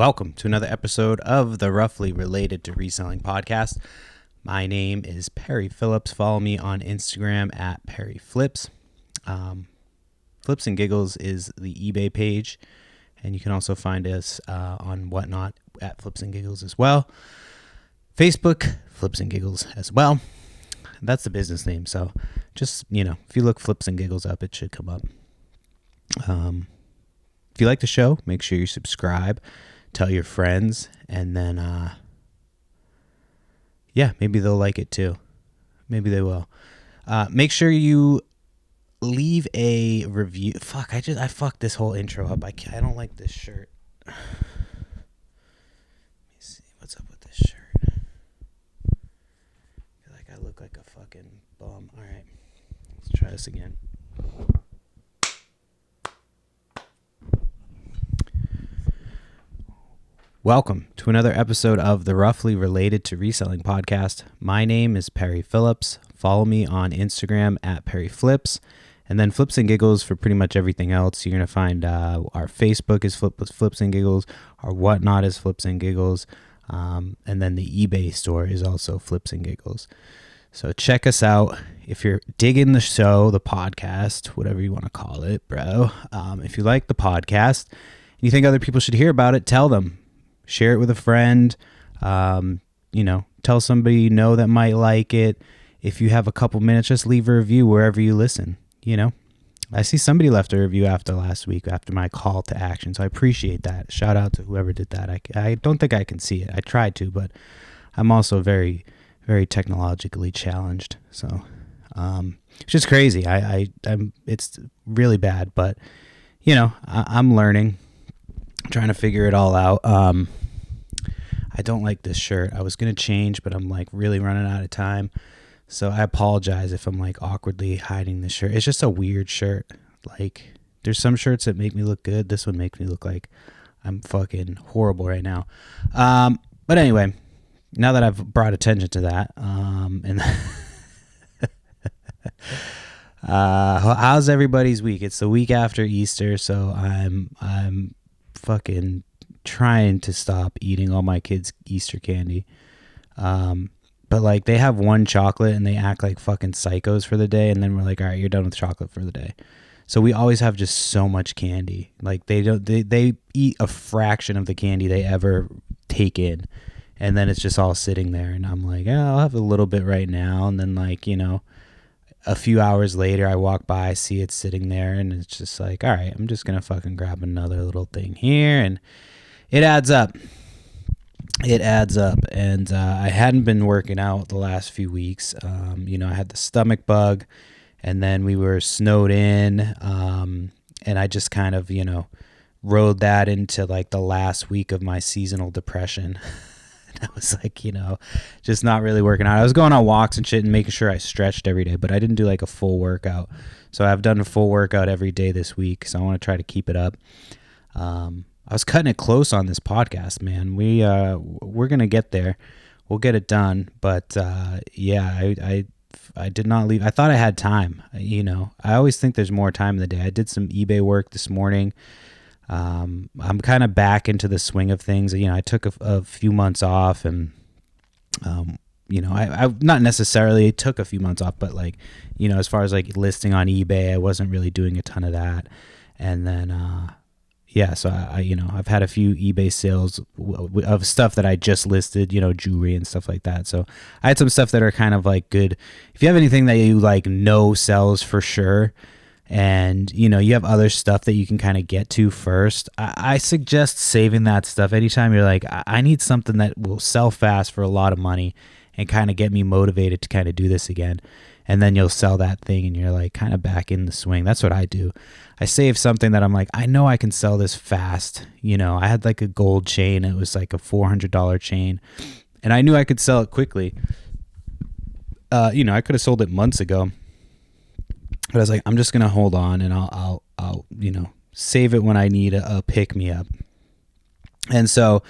Welcome to another episode of the Roughly Related to Reselling podcast. My name is Perry Phillips. Follow me on Instagram at Perry Flips. Flips and Giggles is the eBay page, and you can also find us on Whatnot at Flips and Giggles as well. Facebook, Flips and Giggles as well. That's the business name, so just, if you look Flips and Giggles up, it should come up. If you like the show, make sure you subscribe, tell your friends, and then, maybe they'll like it too. Maybe they will. Make sure you leave a review. I fucked this whole intro up. I don't like this shirt. Let me see what's up with this shirt. I feel like I look like a fucking bum. All right, let's try this again. Welcome to another episode of the Roughly Related to Reselling podcast. My name is Perry Phillips. Follow me on Instagram at Perry Flips, and then Flips and Giggles for pretty much everything else. You're going to find our Facebook is Flips and Giggles, our Whatnot is Flips and Giggles, and then the eBay store is also Flips and Giggles. So check us out. If you're digging the show, the podcast, whatever you want to call it, bro. If you like the podcast and you think other people should hear about it, tell them. Share it with a friend, tell somebody you know that might like it. If you have a couple minutes, just leave a review wherever you listen, I see somebody left a review after last week, after my call to action, so I appreciate that. Shout out to whoever did that. I don't think I can see it. I tried to, but I'm also very, very technologically challenged, so it's just crazy. I'm it's really bad, but, I'm learning. Trying to figure it all out. I don't like this shirt. I was going to change, but I'm really running out of time. So I apologize if I'm awkwardly hiding this shirt. It's just a weird shirt. There's some shirts that make me look good. This one makes me look like I'm fucking horrible right now. But anyway, now that I've brought attention to that, how's everybody's week? It's the week after Easter, so I'm fucking trying to stop eating all my kids' Easter candy. But they have one chocolate and they act like fucking psychos for the day, and then we're like, all right, you're done with chocolate for the day. So we always have just so much candy. They eat a fraction of the candy they ever take in, and then it's just all sitting there, and I'm like, I'll have a little bit right now, and then a few hours later, I walk by, I see it sitting there, and it's just all right, I'm just going to fucking grab another little thing here, and it adds up. And I hadn't been working out the last few weeks. I had the stomach bug, and then we were snowed in, and I just kind of, rode that into the last week of my seasonal depression. I was just not really working out. I was going on walks and shit and making sure I stretched every day, but I didn't do a full workout. So I've done a full workout every day this week. So I want to try to keep it up. I was cutting it close on this podcast, man. We're going to get there. We'll get it done. But I did not leave. I thought I had time. I always think there's more time in the day. I did some eBay work this morning. I'm kind of back into the swing of things. I took a few months off, and, I not necessarily took a few months off, but as far as listing on eBay, I wasn't really doing a ton of that. And then, so I've had a few eBay sales of stuff that I just listed, jewelry and stuff like that. So I had some stuff that are kind of good. If you have anything that you know sells for sure, and you have other stuff that you can kind of get to first, I suggest saving that stuff. Anytime you're I need something that will sell fast for a lot of money and kind of get me motivated to kind of do this again, and then you'll sell that thing and you're kind of back in the swing. That's what I do. I save something that I'm I know I can sell this fast. I had a gold chain. It was a $400 chain, and I knew I could sell it quickly. I could have sold it months ago. But I was I'm just going to hold on, and I'll save it when I need a pick me up. And so,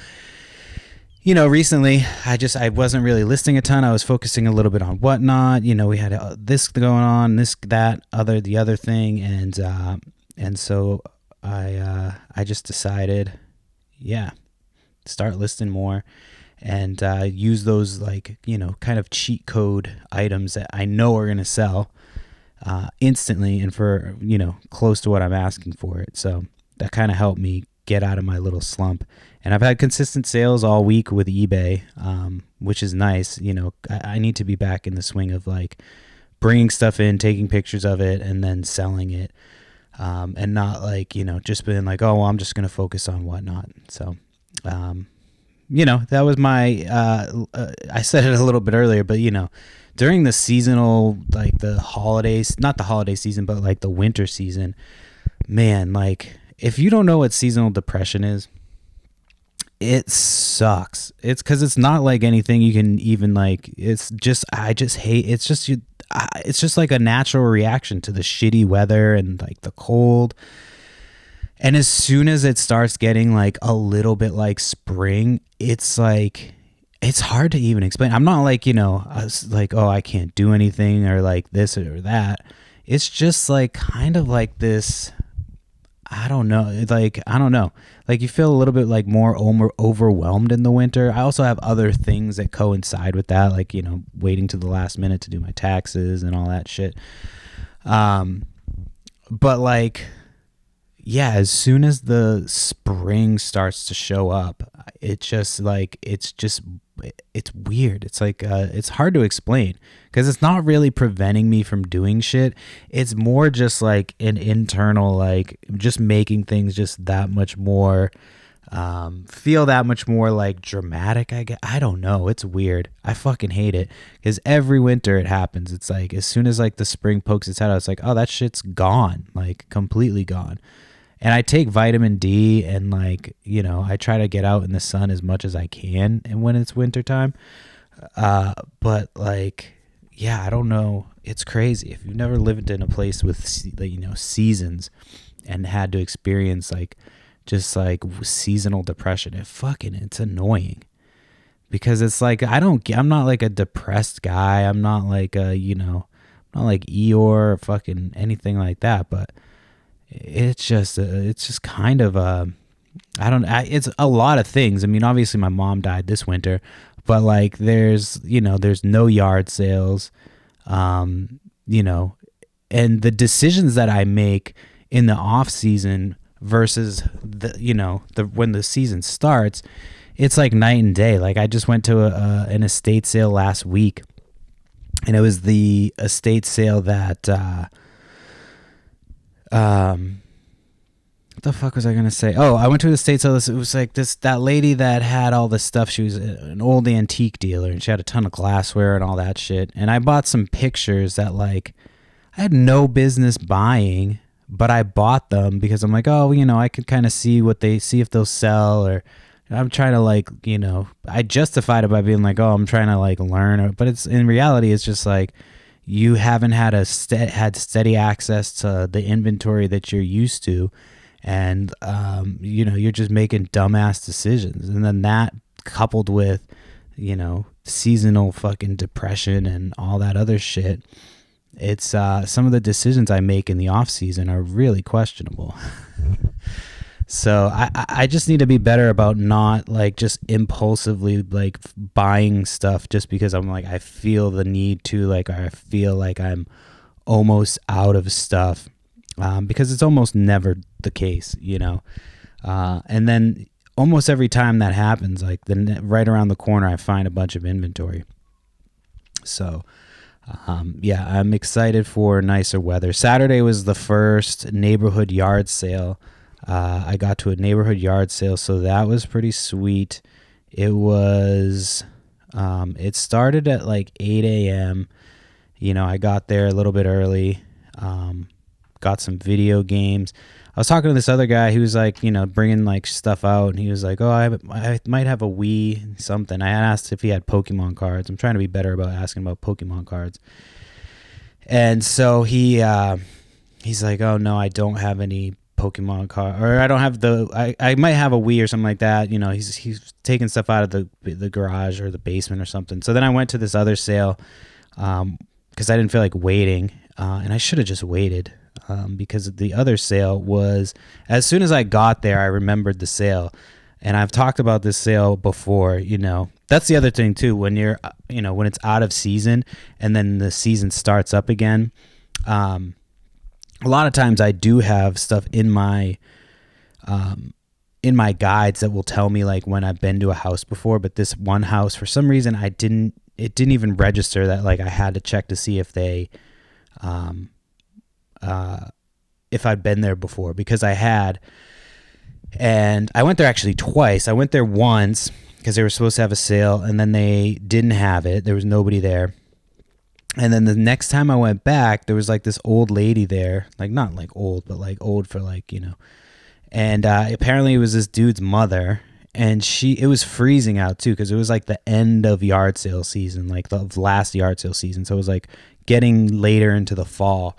recently I wasn't really listing a ton. I was focusing a little bit on Whatnot. We had this going on, the other thing. And so I just decided, start listing more, and use those like, kind of cheat code items that I know are going to sell instantly and for, close to what I'm asking for it. So that kind of helped me get out of my little slump. And I've had consistent sales all week with eBay, which is nice. I need to be back in the swing of like bringing stuff in, taking pictures of it, and then selling it. And not like, just being like, oh, well, I'm just going to focus on whatnot. So, that was my, I said it a little bit earlier, but, during the seasonal, like the holidays, not the holiday season, but like the winter season, man, like if you don't know what seasonal depression is, it sucks. It's because it's not like anything you can even like, it's just like a natural reaction to the shitty weather and like the cold. And as soon as it starts getting like a little bit like spring, it's like, it's hard to even explain. I'm not like, I was like, oh, I can't do anything or like this or that. It's just like kind of like this, I don't know. Like you feel a little bit like more overwhelmed in the winter. I also have other things that coincide with that, like, waiting to the last minute to do my taxes and all that shit. But like, yeah, as soon as the spring starts to show up, it's weird. It's like, it's hard to explain because it's not really preventing me from doing shit. It's more just like an internal, like just making things just that much more, feel that much more like dramatic. I don't know. It's weird. I fucking hate it because every winter it happens. It's like, as soon as like the spring pokes its head out, it's like, oh, that shit's gone, like completely gone. And I take vitamin D and like, I try to get out in the sun as much as I can and when it's wintertime. But like, yeah, I don't know. It's crazy. If you've never lived in a place with, seasons and had to experience like, just like seasonal depression, it's annoying because it's like, I'm not like a depressed guy. I'm not like not like Eeyore or fucking anything like that, but it's just kind of it's a lot of things. I mean, obviously my mom died this winter, but like there's no yard sales, and the decisions that I make in the off season versus when the season starts, it's like night and day. Like I just went to an estate sale last week, and it was the estate sale that what the fuck was I gonna say? Oh, I went to the estate sale. It was like that lady that had all this stuff. She was an old antique dealer, and she had a ton of glassware and all that shit. And I bought some pictures that like I had no business buying, but I bought them because I'm like, oh, I could kind of see if they'll sell, or I'm trying to like, I justified it by being like, oh, I'm trying to like learn, but it's in reality, it's just like, you haven't had steady access to the inventory that you're used to, and you're just making dumbass decisions. And then that coupled with seasonal fucking depression and all that other shit, it's some of the decisions I make in the off season are really questionable. So I just need to be better about not like just impulsively like buying stuff just because I'm like, I feel the need to, like, or I feel like I'm almost out of stuff, because it's almost never the case, and then almost every time that happens, like right around the corner, I find a bunch of inventory. So yeah, I'm excited for nicer weather. Saturday was the first neighborhood yard sale. I got to a neighborhood yard sale, so that was pretty sweet. It was, it started at like 8 a.m. I got there a little bit early, got some video games. I was talking to this other guy who was like, bringing like stuff out, and he was like, oh, I might have a Wii something. I asked if he had Pokemon cards. I'm trying to be better about asking about Pokemon cards. And so he's like, oh no, I don't have any Pokemon card, or I don't have I might have a Wii or something like that. He's taking stuff out of the garage or the basement or something. So then I went to this other sale, because I didn't feel like waiting, and I should have just waited, because the other sale was, as soon as I got there, I remembered the sale, And I've talked about this sale before, That's the other thing too, when you're, when it's out of season and then the season starts up again. A lot of times I do have stuff in my guides that will tell me like when I've been to a house before, but this one house, for some reason, it didn't even register that like I had to check to see if they, if I'd been there before, because I had. And I went there actually twice. I went there once because they were supposed to have a sale, and then they didn't have it. There was nobody there. And then the next time I went back, there was like this old lady there, like not like old, but like old for like, And apparently it was this dude's mother, and it was freezing out too, because it was like the end of yard sale season, like the last yard sale season. So it was like getting later into the fall.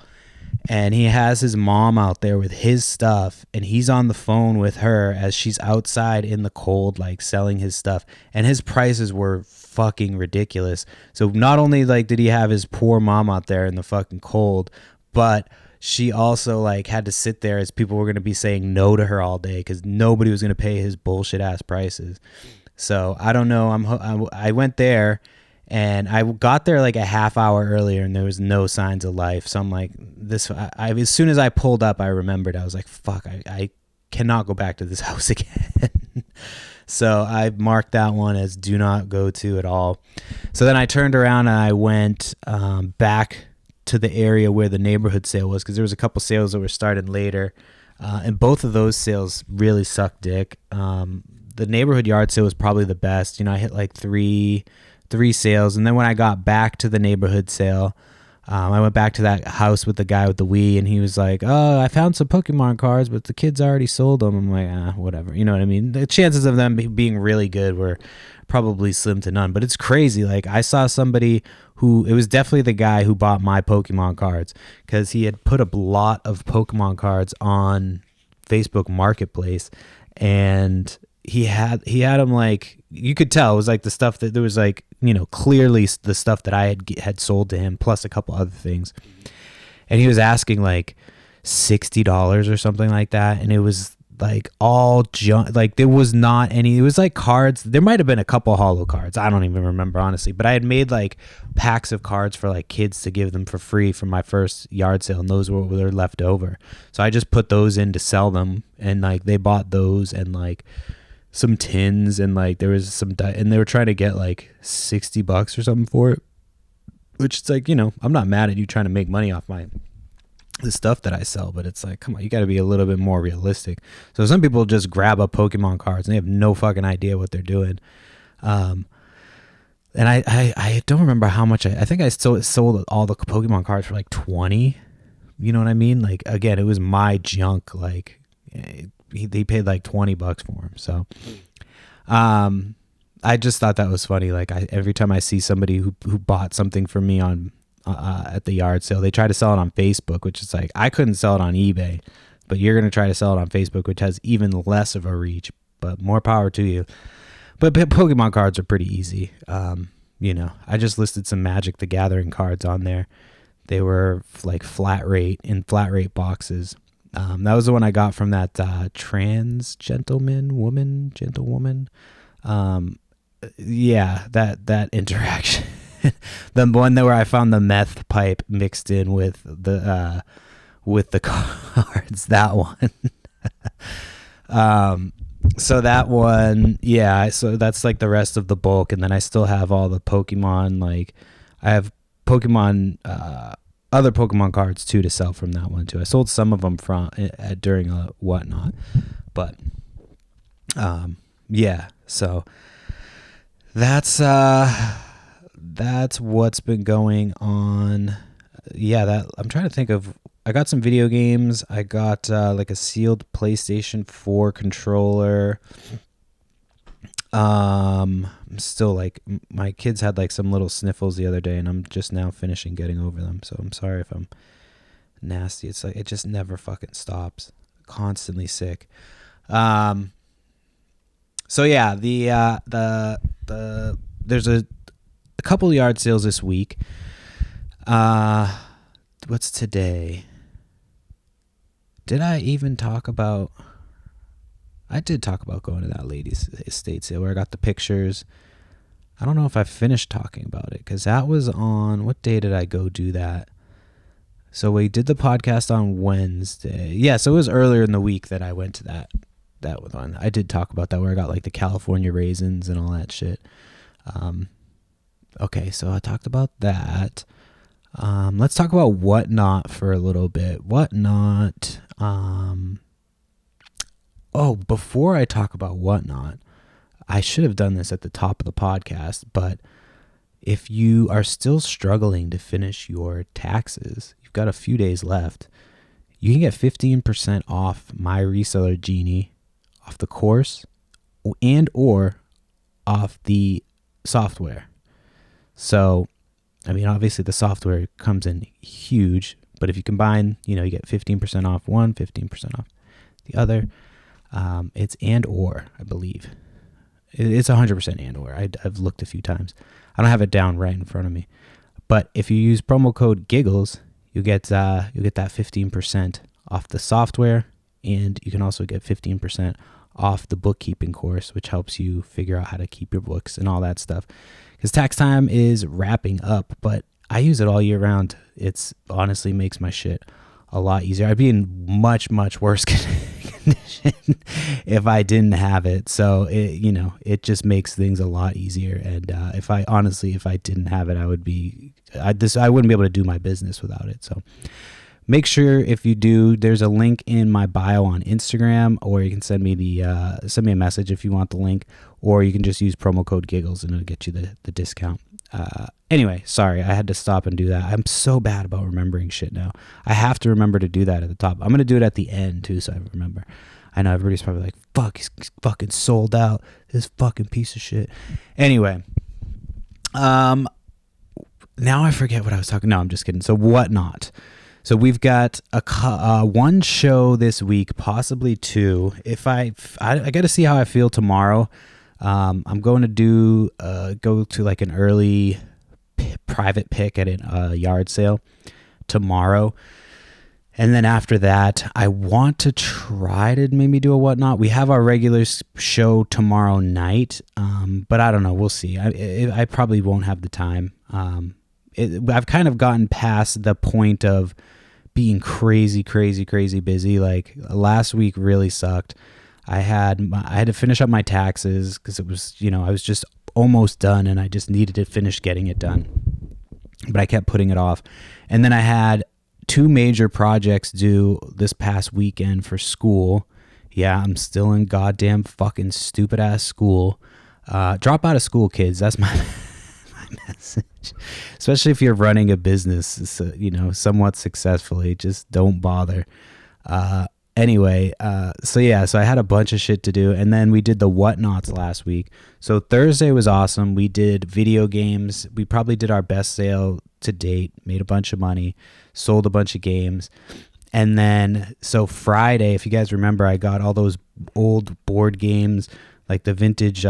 And he has his mom out there with his stuff, and he's on the phone with her as she's outside in the cold, like selling his stuff. And his prices were fucking ridiculous. So not only like did he have his poor mom out there in the fucking cold, but she also like had to sit there as people were going to be saying no to her all day because nobody was going to pay his bullshit ass prices. So I don't know. I went there. And I got there like a half hour earlier, and there was no signs of life. So I'm like, as soon as I pulled up, I remembered. I was like, fuck, I cannot go back to this house again. So I marked that one as do not go to at all. So then I turned around and I went back to the area where the neighborhood sale was, because there was a couple sales that were starting later. And both of those sales really sucked dick. The neighborhood yard sale was probably the best. I hit like three sales, and then when I got back to the neighborhood sale, I went back to that house with the guy with the Wii, and he was like, "Oh, I found some Pokemon cards, but the kids already sold them." I'm like, whatever. You know what I mean? The chances of them being really good were probably slim to none, but it's crazy. Like I saw somebody it was definitely the guy who bought my Pokemon cards, because he had put a lot of Pokemon cards on Facebook Marketplace, and he had them like, you could tell it was like the stuff that there was like, clearly the stuff that I had sold to him, plus a couple other things. And he was asking like $60 or something like that. And it was like all junk. Like there was not any, it was like cards. There might've been a couple holo cards. I don't even remember, honestly, but I had made like packs of cards for like kids to give them for free from my first yard sale. And those were left over. So I just put those in to sell them. And like, they bought those and like some tins, and like there was some and they were trying to get like $60 or something for it, which it's like, I'm not mad at you trying to make money off the stuff that I sell, but it's like, come on, you got to be a little bit more realistic. So some people just grab up Pokemon cards and they have no fucking idea what they're doing. And I don't remember how much I think I still sold all the Pokemon cards for like 20. You know what I mean? Like, again, it was my junk. Like, they paid like $20 for him. So, I just thought that was funny. Like every time I see somebody who bought something from me on, at the yard sale, they try to sell it on Facebook, which is like, I couldn't sell it on eBay, but you're going to try to sell it on Facebook, which has even less of a reach, but more power to you. But Pokemon cards are pretty easy. I just listed some Magic the Gathering cards on there. They were like flat rate boxes. That was the one I got from that gentlewoman. Yeah, that interaction. The one where I found the meth pipe mixed in with the cards. That one. So that one, yeah. So that's like the rest of the bulk, and then I still have all the Pokemon. Like I have Pokemon. Other Pokemon cards too to sell from that one too. I sold some of them during a whatnot, but yeah. So that's what's been going on. Yeah, I'm trying to think of. I got some video games. I got like a sealed PlayStation 4 controller. I'm still like, my kids had like some little sniffles the other day, and I'm just now finishing getting over them. So I'm sorry if I'm nasty. It's like, it just never fucking stops. Constantly sick. So yeah, there's a couple of yard sales this week. What's today? Did I even talk about? I did talk about going to that lady's estate sale where I got the pictures. I don't know if I finished talking about it because that was on, what day did I go do that? So we did the podcast on Wednesday. Yeah, so it was earlier in the week that I went to that one. I did talk about that where I got like the California raisins and all that shit. Okay, so I talked about that. Let's talk about Whatnot for a little bit. Whatnot. Before I talk about Whatnot, I should have done this at the top of the podcast, but if you are still struggling to finish your taxes, you've got a few days left, you can get 15% off My Reseller Genie, off the course, and or off the software. So, I mean, obviously the software comes in huge, but if you combine, you get 15% off one, 15% off the other. It's and or, I believe. It's 100% and or. I've looked a few times. I don't have it down right in front of me. But if you use promo code GIGGLES, you get that 15% off the software, and you can also get 15% off the bookkeeping course, which helps you figure out how to keep your books and all that stuff. Because tax time is wrapping up, but I use it all year round. It's honestly makes my shit a lot easier. I'd be in much, much worse condition if I didn't have it. So it just makes things a lot easier. And if I didn't have it, I wouldn't be able to do my business without it. So make sure if you do, there's a link in my bio on Instagram, or you can send me a message if you want the link, or you can just use promo code GIGGLES and it'll get you the discount. Anyway, sorry, I had to stop and do that. I'm so bad about remembering shit now. I have to remember to do that at the top. I'm going to do it at the end too, so I remember. I know everybody's probably like, fuck, he's fucking sold out. This fucking piece of shit. Anyway, now I forget what I was talking. No, I'm just kidding. So Whatnot. So we've got one show this week, possibly two. If I got to see how I feel tomorrow. I'm going to go to like an early private pick at a yard sale tomorrow. And then after that, I want to try to maybe do a Whatnot. We have our regular show tomorrow night, but I don't know. We'll see. I probably won't have the time. I've kind of gotten past the point of being crazy busy. Like last week really sucked. I had to finish up my taxes because it was, I was just almost done and I just needed to finish getting it done. But I kept putting it off. And then I had 2 major projects due this past weekend for school. Yeah, I'm still in goddamn fucking stupid ass school. Drop out of school, kids. That's my message. Especially if you're running a business, somewhat successfully. Just don't bother. So I had a bunch of shit to do, and then we did the Whatnots last week. So Thursday was awesome. We did video games. We probably did our best sale to date, made a bunch of money, sold a bunch of games. And then, so Friday, if you guys remember, I got all those old board games, like the vintage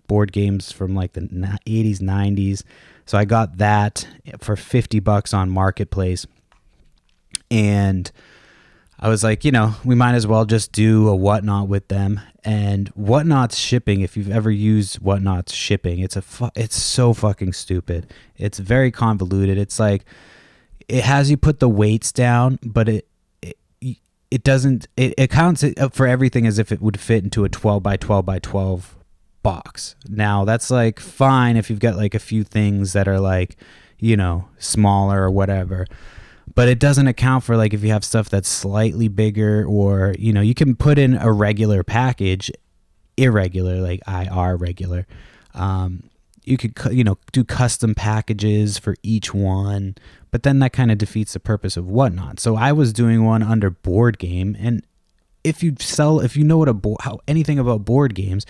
board games from like the 80s, 90s. So I got that for $50 on Marketplace. And I was like, we might as well just do a Whatnot with them. And Whatnot's shipping, if you've ever used Whatnot's shipping, it's so fucking stupid. It's very convoluted. It's like, it has you put the weights down, but it doesn't, it counts it up for everything as if it would fit into a 12 by 12 by 12 box. Now that's like fine if you've got like a few things that are like, smaller or whatever. But it doesn't account for like if you have stuff that's slightly bigger, or you can put in a regular package, irregular, like IR regular. You could do custom packages for each one, but then that kind of defeats the purpose of Whatnot. So I was doing one under board game, and if you know anything about board games,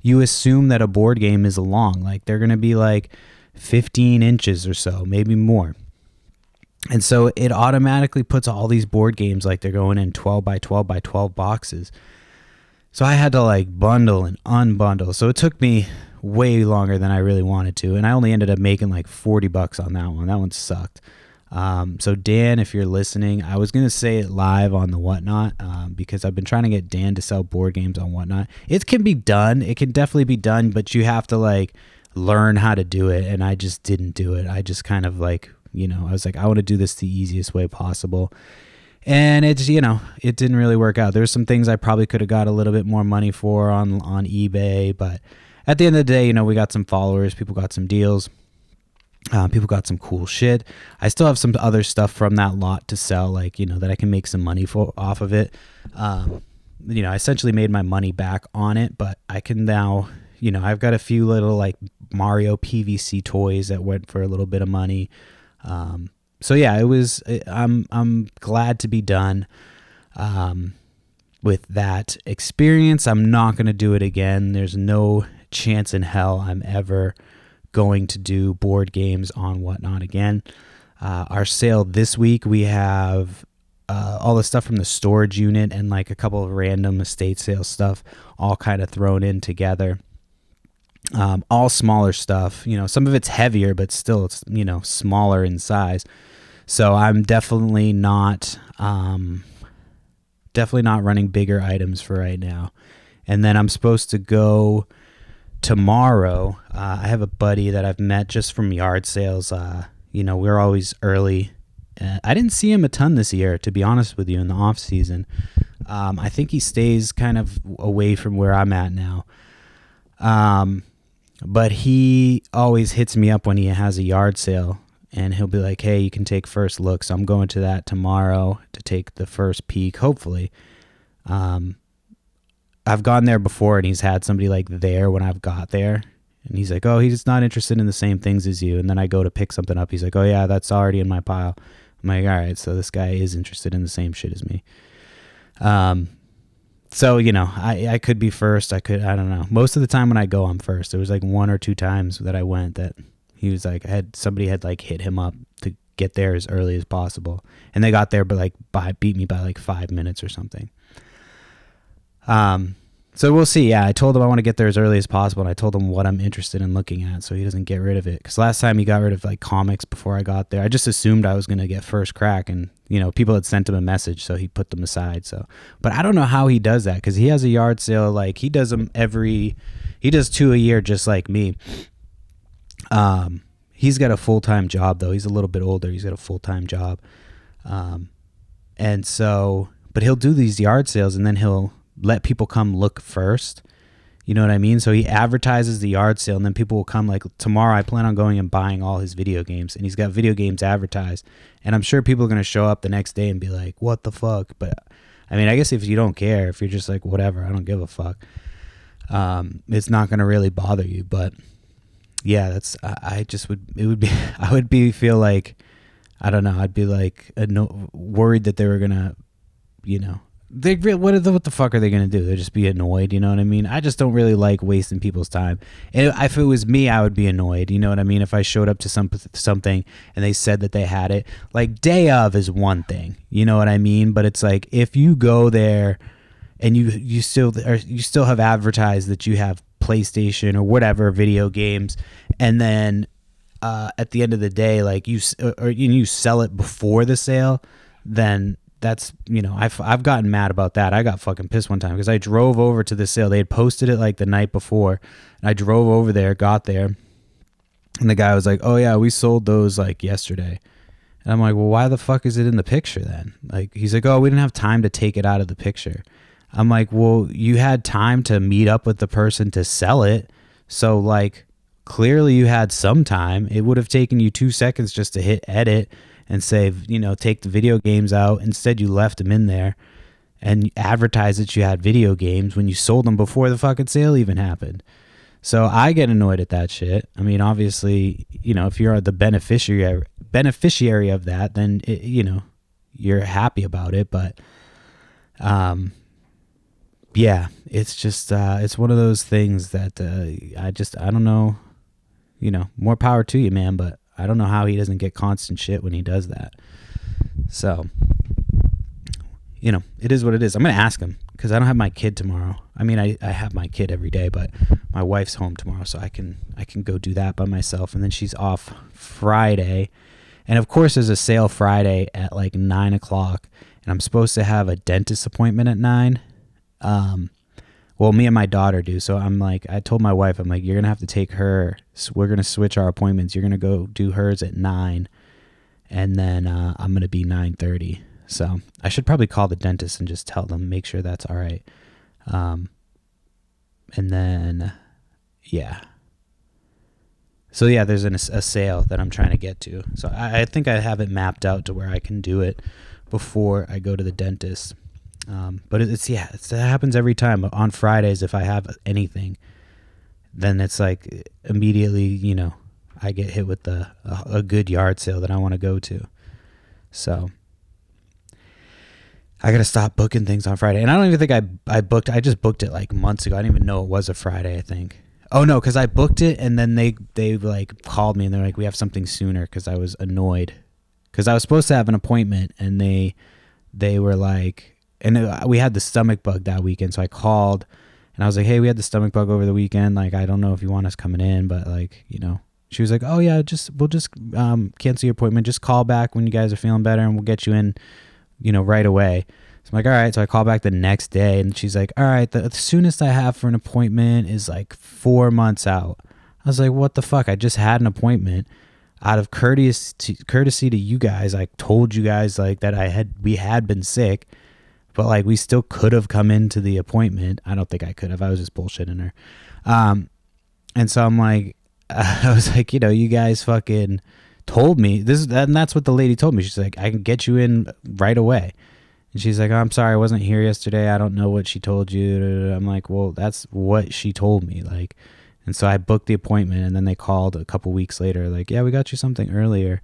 you assume that a board game is long, like they're gonna be like 15 inches or so, maybe more. And so it automatically puts all these board games like they're going in 12 by 12 by 12 boxes. So I had to like bundle and unbundle. So it took me way longer than I really wanted to. And I only ended up making like $40 on that one. That one sucked. So Dan, if you're listening, I was going to say it live on the Whatnot, because I've been trying to get Dan to sell board games on Whatnot. It can be done. It can definitely be done, but you have to like learn how to do it. And I just didn't do it. I just kind of like, I was like, I want to do this the easiest way possible. And it's, it didn't really work out. There's some things I probably could have got a little bit more money for on eBay, but at the end of the day, we got some followers, people got some deals. People got some cool shit. I still have some other stuff from that lot to sell, like, that I can make some money off of it. I essentially made my money back on it, but I can now, I've got a few little like Mario PVC toys that went for a little bit of money. So yeah, I'm glad to be done, with that experience. I'm not going to do it again. There's no chance in hell I'm ever going to do board games on Whatnot again. Our sale this week, we have all the stuff from the storage unit and like a couple of random estate sale stuff all kind of thrown in together. All smaller stuff, some of it's heavier, but still it's, smaller in size. So I'm definitely not running bigger items for right now. And then I'm supposed to go tomorrow. I have a buddy that I've met just from yard sales. We're always early. I didn't see him a ton this year, to be honest with you, in the off season. I think he stays kind of away from where I'm at now. But he always hits me up when he has a yard sale, and he'll be like, hey, you can take first look. So I'm going to that tomorrow to take the first peek, hopefully. I've gone there before, and he's had somebody like there when I've got there, and he's like, oh, he's not interested in the same things as you. And then I go to pick something up. He's like, oh yeah, that's already in my pile. I'm like, all right, so this guy is interested in the same shit as me. So, I could be first. I don't know. Most of the time when I go, I'm first. There was like 1 or 2 times that I went that he was like, somebody had like hit him up to get there as early as possible. And they got there, but like beat me by like 5 minutes or something. So we'll see. Yeah, I told him I want to get there as early as possible, and I told him what I'm interested in looking at so he doesn't get rid of it. Because last time he got rid of like comics before I got there. I just assumed I was going to get first crack, and people had sent him a message, so he put them aside. But I don't know how he does that, because he has a yard sale. Like he does them he does 2 a year just like me. He's got a full-time job though. He's a little bit older. He's got a full-time job. And so, but he'll do these yard sales, and then he'll let people come look first. You know what I mean? So he advertises the yard sale, and then people will come like, tomorrow I plan on going and buying all his video games, and he's got video games advertised. And I'm sure people are going to show up the next day and be like, what the fuck? But I mean, I guess if you don't care, if you're just like, whatever, I don't give a fuck, it's not going to really bother you. But yeah, I would feel like, I don't know, I'd be like worried that they were going to, what the fuck are they going to do? They'll just be annoyed, you know what I mean? I just don't really like wasting people's time. And if it was me, I would be annoyed, you know what I mean? If I showed up to something and they said that they had it, like day of is one thing, you know what I mean? But it's like, if you go there and you still have advertised that you have PlayStation or whatever video games, and then at the end of the day, like you sell it before the sale, then that's, I've gotten mad about that. I got fucking pissed one time because I drove over to the sale. They had posted it like the night before, and I drove over there, got there, and the guy was like, oh yeah, we sold those like yesterday. And I'm like, well, why the fuck is it in the picture then? Like, he's like, oh, we didn't have time to take it out of the picture. I'm like, well, you had time to meet up with the person to sell it. So like, clearly you had some time. It would have taken you 2 seconds just to hit edit and say, take the video games out. Instead, you left them in there and advertised that you had video games when you sold them before the fucking sale even happened. So I get annoyed at that shit. I mean, obviously, if you're the beneficiary of that, then you're happy about it. But yeah, it's just it's one of those things that I don't know. More power to you, man. But I don't know how he doesn't get constant shit when he does that. So, it is what it is. I'm going to ask him because I don't have my kid tomorrow. I mean, I have my kid every day, but my wife's home tomorrow, so I can go do that by myself. And then she's off Friday. And of course, there's a sale Friday at like 9 o'clock, and I'm supposed to have a dentist appointment at 9. Well, me and my daughter do. So I'm like, I told my wife, I'm like, you're going to have to take her. So we're going to switch our appointments. You're going to go do hers at 9, and then I'm going to be 9:30. So I should probably call the dentist and just tell them, make sure that's all right. And then, yeah. So yeah, there's a sale that I'm trying to get to. So I think I have it mapped out to where I can do it before I go to the dentist. But it happens every time. On Fridays, if I have anything, then it's like immediately, you know, I get hit with a good yard sale that I want to go to. So I got to stop booking things on Friday. And I don't even think I just booked it like months ago. I didn't even know it was a Friday, I think. Oh no, because I booked it and then they like called me and they're like, we have something sooner, because I was annoyed. Because I was supposed to have an appointment and they were like, and we had the stomach bug that weekend, so I called and I was like, hey, we had the stomach bug over the weekend. Like, I don't know if you want us coming in, but like, you know, she was like, oh yeah, we'll just cancel your appointment. Just call back when you guys are feeling better and we'll get you in, you know, right away. So I'm like, all right. So I call back the next day and she's like, all right, the soonest I have for an appointment is like 4 months out. I was like, what the fuck? I just had an appointment. Out of courtesy to you guys, I told you guys like that we had been sick, but like we still could have come into the appointment. I don't think I could have. I was just bullshitting her. And so I'm like, I was like, you know, you guys fucking told me this, and that's what the lady told me. She's like, I can get you in right away. And she's like, oh, I'm sorry, I wasn't here yesterday. I don't know what she told you. I'm like, well, that's what she told me. Like, and so I booked the appointment, and then they called a couple weeks later, like, yeah, we got you something earlier.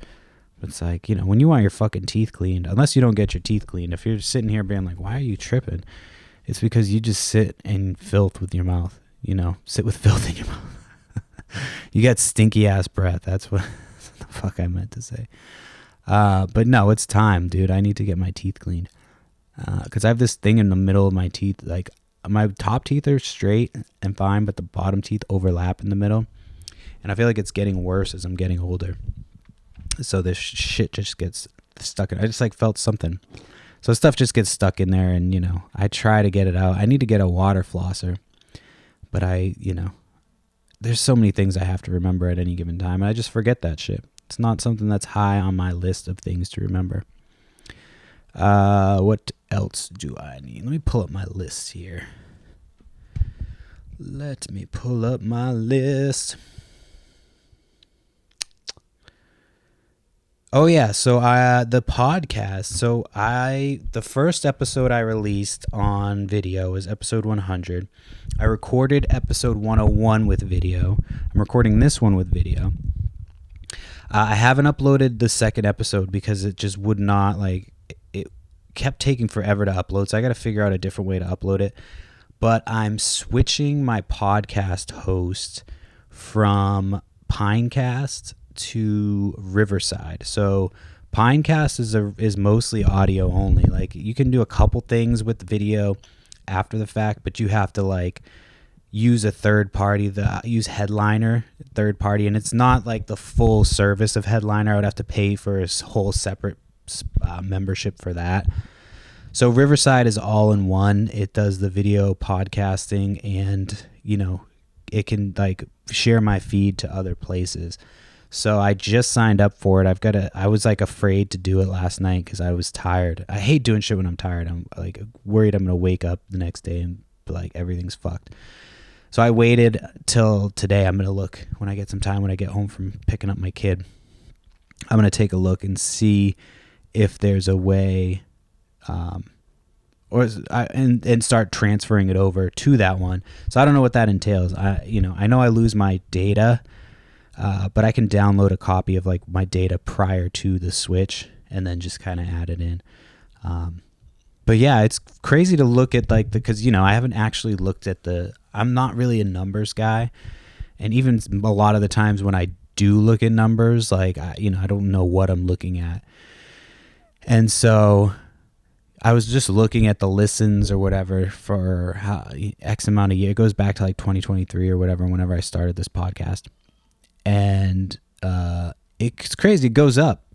But it's like, you know, when you want your fucking teeth cleaned, unless you don't get your teeth cleaned, if you're sitting here being like, why are you tripping? It's because you just sit in filth with your mouth, you know, sit with filth in your mouth. You got stinky ass breath. That's what the fuck I meant to say. But no, it's time, dude. I need to get my teeth cleaned. Because I have this thing in the middle of my teeth. Like, my top teeth are straight and fine, but the bottom teeth overlap in the middle. And I feel like it's getting worse as I'm getting older. So this shit just gets stuck in. I just like felt something. So stuff just gets stuck in there, and, you know, I try to get it out. I need to get a water flosser. But you know, there's so many things I have to remember at any given time, and I just forget that shit. It's not something that's high on my list of things to remember. What else do I need? Let me pull up my list here. Let me pull up my list. Oh yeah, so the podcast. So the first episode I released on video was episode 100. I recorded episode 101 with video. I'm recording this one with video. I haven't uploaded the second episode because it just would not, like, it kept taking forever to upload. So I got to figure out a different way to upload it. But I'm switching my podcast host from Pinecast to Riverside. So Pinecast is mostly audio only. Like, you can do a couple things with the video after the fact, but you have to like use a third party, use Headliner third party, and it's not like the full service of Headliner. I would have to pay for a whole separate membership for that. So Riverside is all in one. It does the video podcasting, and, you know, it can like share my feed to other places. So I just signed up for it. I was like afraid to do it last night because I was tired. I hate doing shit when I'm tired. I'm like worried I'm going to wake up the next day and like everything's fucked. So I waited till today. I'm going to look when I get some time, when I get home from picking up my kid. I'm going to take a look and see if there's a way and start transferring it over to that one. So I don't know what that entails. I know I lose my data. But I can download a copy of like my data prior to the switch and then just kind of add it in. But yeah, it's crazy to look at like because, you know, I haven't actually looked at I'm not really a numbers guy. And even a lot of the times when I do look at numbers, like, I don't know what I'm looking at. And so I was just looking at the listens or whatever for X amount of year. It goes back to like 2023 or whatever, whenever I started this podcast. And it's crazy. It goes up.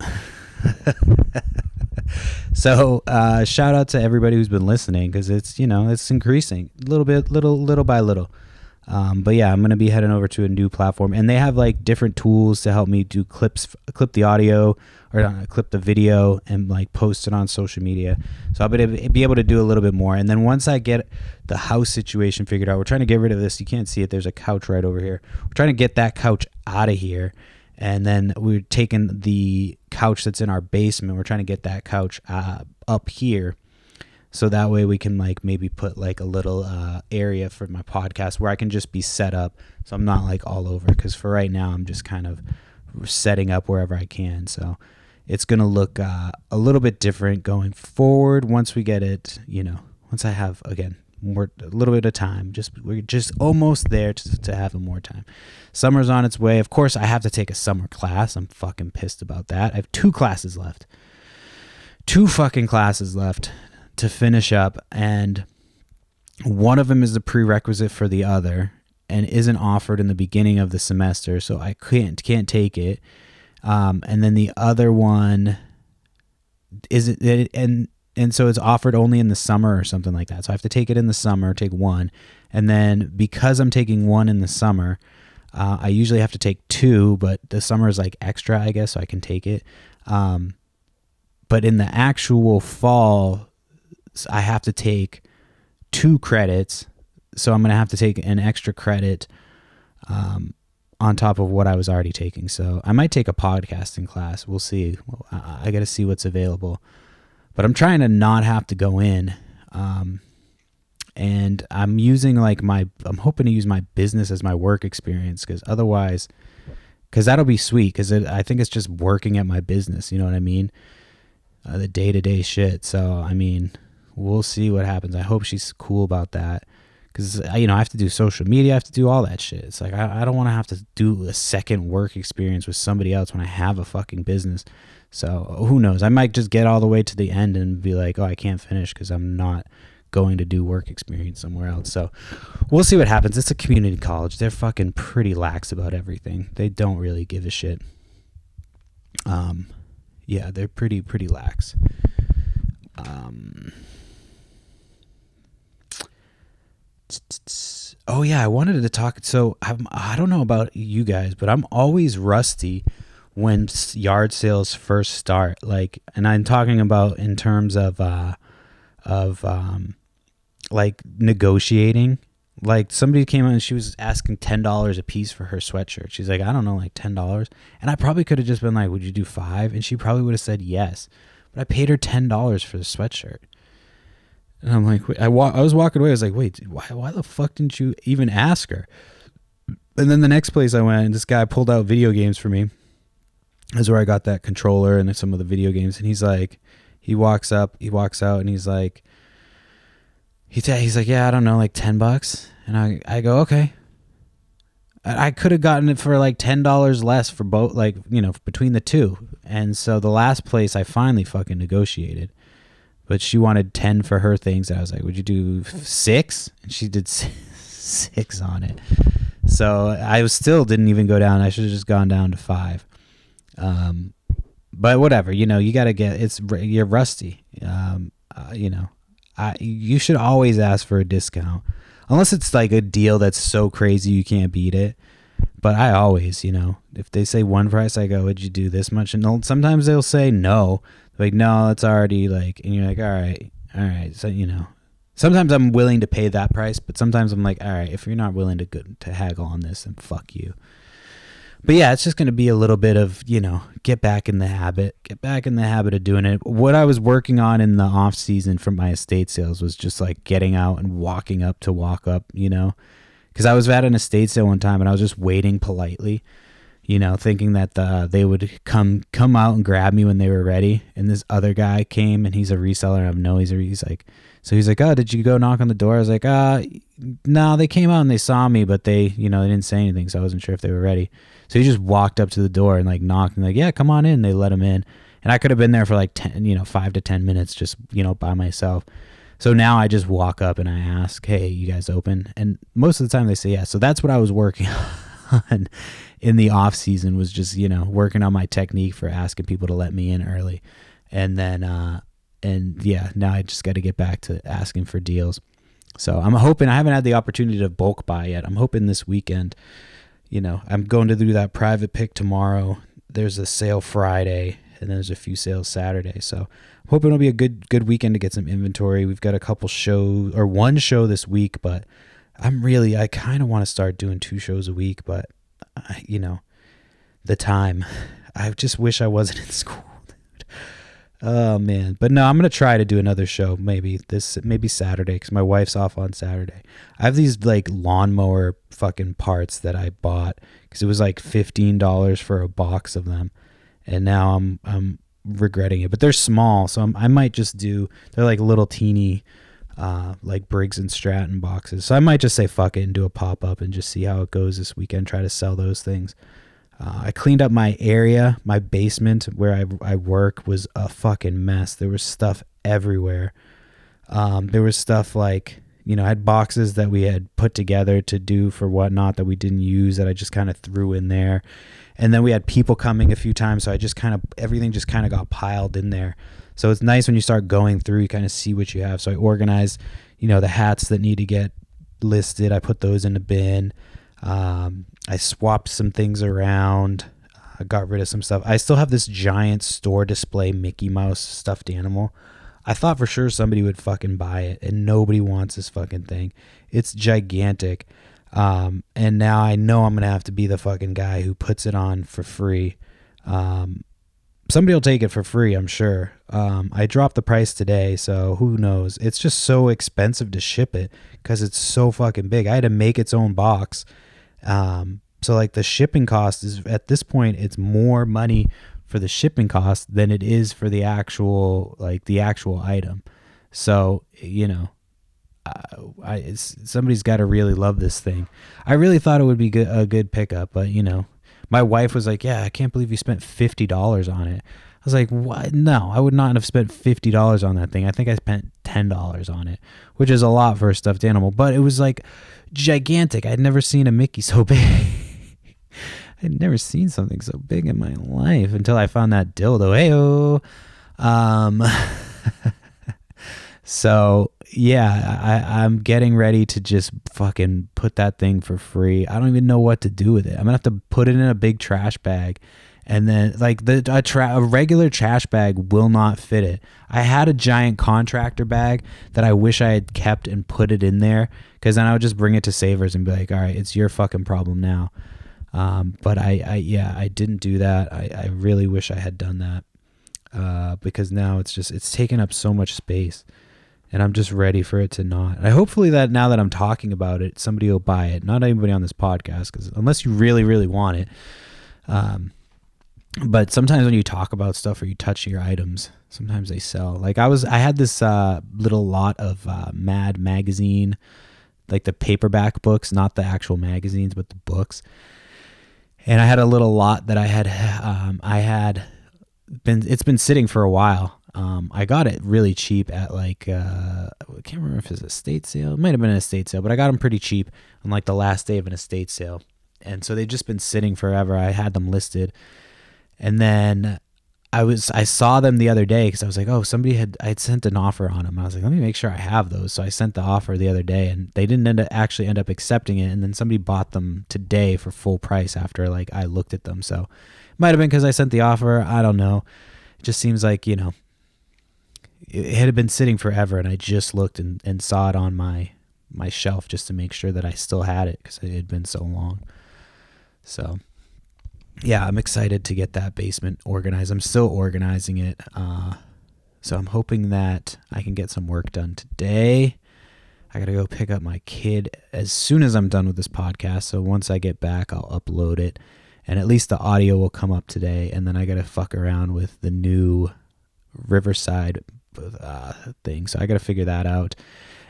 So shout out to everybody who's been listening, because it's, it's increasing a little bit, little by little. But yeah, I'm going to be heading over to a new platform, and they have like different tools to help me do clip the audio, or clip the video, and like post it on social media. So I'll be able to do a little bit more. And then once I get the house situation figured out, we're trying to get rid of this. You can't see it. There's a couch right over here. We're trying to get that couch out of here. And then we're taking the couch that's in our basement. We're trying to get that couch up here. So that way we can like maybe put like a little area for my podcast where I can just be set up. So I'm not like all over, because for right now I'm just kind of setting up wherever I can. So it's going to look a little bit different going forward once we get it, once I have, again, a little bit of time. We're just almost there to having more time. Summer's on its way. Of course, I have to take a summer class. I'm fucking pissed about that. I have 2 classes left. 2 fucking classes left to finish up, and one of them is the prerequisite for the other and isn't offered in the beginning of the semester, so I can't take it. And then the other one isn't, and so it's offered only in the summer or something like that. So I have to take it in the summer, take one. And then because I'm taking one in the summer, I usually have to take 2, but the summer is like extra, I guess, so I can take it. But in the actual fall, I have to take 2 credits. So I'm going to have to take an extra credit on top of what I was already taking. So I might take a podcasting class. We'll see. I got to see what's available. But I'm trying to not have to go in. And I'm using I'm hoping to use my business as my work experience, because that'll be sweet, because I think it's just working at my business. You know what I mean? The day-to-day shit. So, I mean, we'll see what happens. I hope she's cool about that, because, I have to do social media. I have to do all that shit. It's like, I don't want to have to do a second work experience with somebody else when I have a fucking business. So who knows? I might just get all the way to the end and be like, oh, I can't finish because I'm not going to do work experience somewhere else. So we'll see what happens. It's a community college. They're fucking pretty lax about everything. They don't really give a shit. Yeah, they're pretty lax. Oh yeah, I wanted to talk. So I don't know about you guys, but I'm always rusty when yard sales first start. And I'm talking about in terms of negotiating. Like, somebody came out and she was asking $10 a piece for her sweatshirt. She's like, I don't know, like $10. And I probably could have just been like, would you do $5? And she probably would have said yes. But I paid her $10 for the sweatshirt. And I'm like, I was walking away. I was like, wait, why the fuck didn't you even ask her? And then the next place I went, and this guy pulled out video games for me. That's where I got that controller and some of the video games. And he's like, he walks out, and he's like, yeah, I don't know, like $10. And I go, okay. I could have gotten it for like $10 less for both, between the two. And so the last place I finally fucking negotiated, but she wanted 10 for her things. And I was like, would you do 6? And she did 6 on it. So I still didn't even go down. I should have just gone down to 5. But whatever, you gotta you're rusty. You should always ask for a discount, unless it's like a deal that's so crazy you can't beat it. But I always, if they say one price, I go, would you do this much? And sometimes they'll say no. Like, no, it's already and you're like, all right. So, sometimes I'm willing to pay that price, but sometimes I'm like, all right, if you're not willing to haggle on this, then fuck you. But yeah, it's just going to be a little bit of, get back in the habit of doing it. What I was working on in the off season for my estate sales was just like getting out and walking up to walk up, because I was at an estate sale one time and I was just waiting politely, thinking that they would come out and grab me when they were ready. And this other guy came, and he's a reseller. I know he's like, oh, did you go knock on the door? I was like, no, they came out and they saw me, but they didn't say anything. So I wasn't sure if they were ready. So he just walked up to the door and like knocked and like, yeah, come on in. They let him in. And I could have been there for like 5 to 10 minutes just, by myself. So now I just walk up and I ask, hey, you guys open? And most of the time they say yes. So that's what I was working done in the off season was just, working on my technique for asking people to let me in early. And then, now I just got to get back to asking for deals. So I'm hoping, I haven't had the opportunity to bulk buy yet. I'm hoping this weekend, I'm going to do that private pick tomorrow. There's a sale Friday, and then there's a few sales Saturday. So I'm hoping it'll be a good weekend to get some inventory. We've got a couple shows, or one show this week, but I kind of want to start doing 2 shows a week, but the time, I just wish I wasn't in school. Oh man. But no, I'm going to try to do another show. Maybe Saturday, cause my wife's off on Saturday. I have these like lawnmower fucking parts that I bought cause it was like $15 for a box of them. And now I'm regretting it, but they're small. So I might just they're like little teeny, like Briggs and Stratton boxes. So I might just say fuck it and do a pop up and just see how it goes this weekend. Try to sell those things. I cleaned up my area. My basement where I work was a fucking mess. There was stuff everywhere. There was stuff like, I had boxes that we had put together to do for whatnot that we didn't use that I just kind of threw in there. And then we had people coming a few times. So everything just kind of got piled in there. So it's nice when you start going through, you kind of see what you have. So I organized, the hats that need to get listed. I put those in the bin. I swapped some things around. I got rid of some stuff. I still have this giant store display Mickey Mouse stuffed animal. I thought for sure somebody would fucking buy it, and nobody wants this fucking thing. It's gigantic. And now I know I'm going to have to be the fucking guy who puts it on for free. Somebody will take it for free, I'm sure. I dropped the price today, so who knows? It's just so expensive to ship it because it's so fucking big. I had to make its own box. So like the shipping cost is, at this point, it's more money for the shipping cost than it is for the actual item. So, somebody's got to really love this thing. I really thought it would be a good pickup, but my wife was like, yeah, I can't believe you spent $50 on it. I was like, what? No, I would not have spent $50 on that thing. I think I spent $10 on it, which is a lot for a stuffed animal, but it was like gigantic. I'd never seen a Mickey so big. I'd never seen something so big in my life until I found that dildo. Heyo. So yeah, I'm getting ready to just fucking put that thing for free. I don't even know what to do with it. I'm gonna have to put it in a big trash bag, and then like a regular trash bag will not fit it. I had a giant contractor bag that I wish I had kept and put it in there, because then I would just bring it to Savers and be like, all right, it's your fucking problem now. But I didn't do that. I really wish I had done that, because now it's taking up so much space. And I'm just ready for it to not. Hopefully that now that I'm talking about it, somebody will buy it. Not anybody on this podcast, because unless you really, really want it. But sometimes when you talk about stuff or you touch your items, sometimes they sell. Like I had this little lot of Mad magazine, like the paperback books, not the actual magazines, but the books. And I had a little lot that it's been sitting for a while. I got it really cheap at like, I can't remember if it was a estate sale. It might have been an estate sale, but I got them pretty cheap on like the last day of an estate sale. And so they've just been sitting forever. I had them listed. And then I saw them the other day because I was like, oh, I'd sent an offer on them. I was like, let me make sure I have those. So I sent the offer the other day, and they didn't actually end up accepting it. And then somebody bought them today for full price after like I looked at them. So it might have been because I sent the offer. I don't know. It just seems like, it had been sitting forever, and I just looked and saw it on my shelf just to make sure that I still had it because it had been so long. So yeah, I'm excited to get that basement organized. I'm still organizing it. So I'm hoping that I can get some work done today. I got to go pick up my kid as soon as I'm done with this podcast. So once I get back, I'll upload it, and at least the audio will come up today. And then I got to fuck around with the new Riverside thing. So I got to figure that out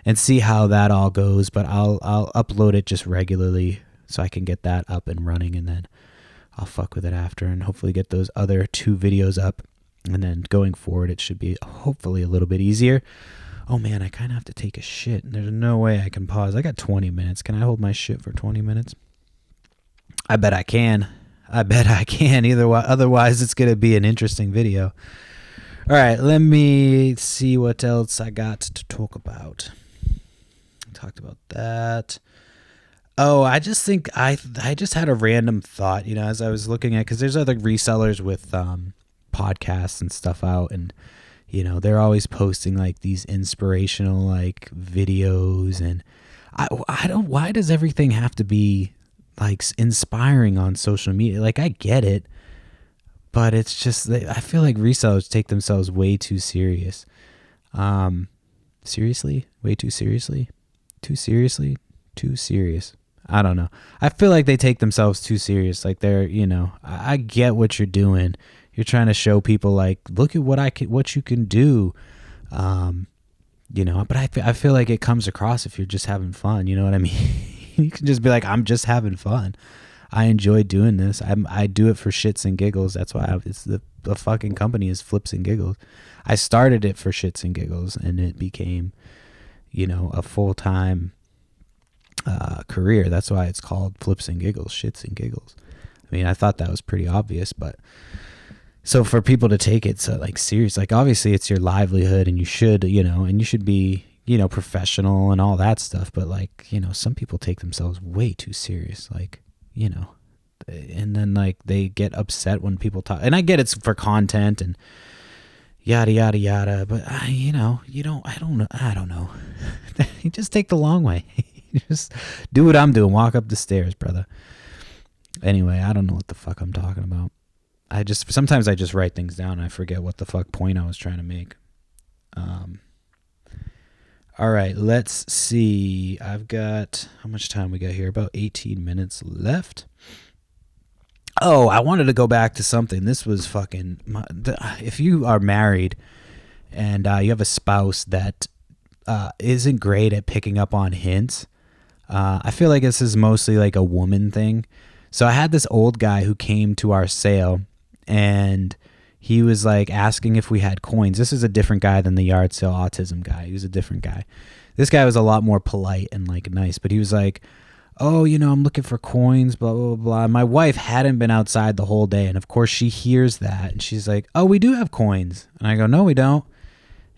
and see how that all goes. But I'll upload it just regularly so I can get that up and running, and then I'll fuck with it after and hopefully get those other 2 videos up. And then going forward, it should be hopefully a little bit easier. Oh man, I kind of have to take a shit. There's no way I can pause. I got 20 minutes. Can I hold my shit for 20 minutes? I bet I can. Otherwise, it's gonna be an interesting video. All right, let me see what else I got to talk about. Talked about that. Oh, I just think I just had a random thought, as I was looking at, because there's other resellers with podcasts and stuff out, and they're always posting like these inspirational like videos, and I don't. Why does everything have to be like inspiring on social media? Like I get it, but it's just I feel like resellers take themselves way too serious. Seriously, way too seriously, too serious. I don't know. I feel like they take themselves too serious. Like they're, I get what you're doing. You're trying to show people like, look at what you can do. But I feel like it comes across if you're just having fun. You know what I mean? You can just be like, I'm just having fun. I enjoy doing this. I do it for shits and giggles. That's why it's the fucking company is Flips and Giggles. I started it for shits and giggles, and it became, a full-time career. That's why it's called Flips and Giggles, shits and giggles. I mean, I thought that was pretty obvious, but so for people to take it so like serious, like obviously it's your livelihood, and you should, and you should be, professional and all that stuff. But like, some people take themselves way too serious, like, and then like they get upset when people talk, and I get it's for content and yada yada yada, but I don't know. You just take the long way. You just do what I'm doing, walk up the stairs, brother. Anyway, I don't know what the fuck I'm talking about. Sometimes I just write things down and I forget what the fuck point I was trying to make. All right, let's see. I've got, how much time we got here? About 18 minutes left. Oh, I wanted to go back to something. This was if you are married and you have a spouse that isn't great at picking up on hints, I feel like this is mostly like a woman thing. So I had this old guy who came to our sale, and he was like asking if we had coins. This is a different guy than the yard sale autism guy. He was a different guy. This guy was a lot more polite and like nice, but he was like, oh, I'm looking for coins, blah, blah, blah. My wife hadn't been outside the whole day, and of course she hears that, and she's like, oh, we do have coins. And I go, no, we don't.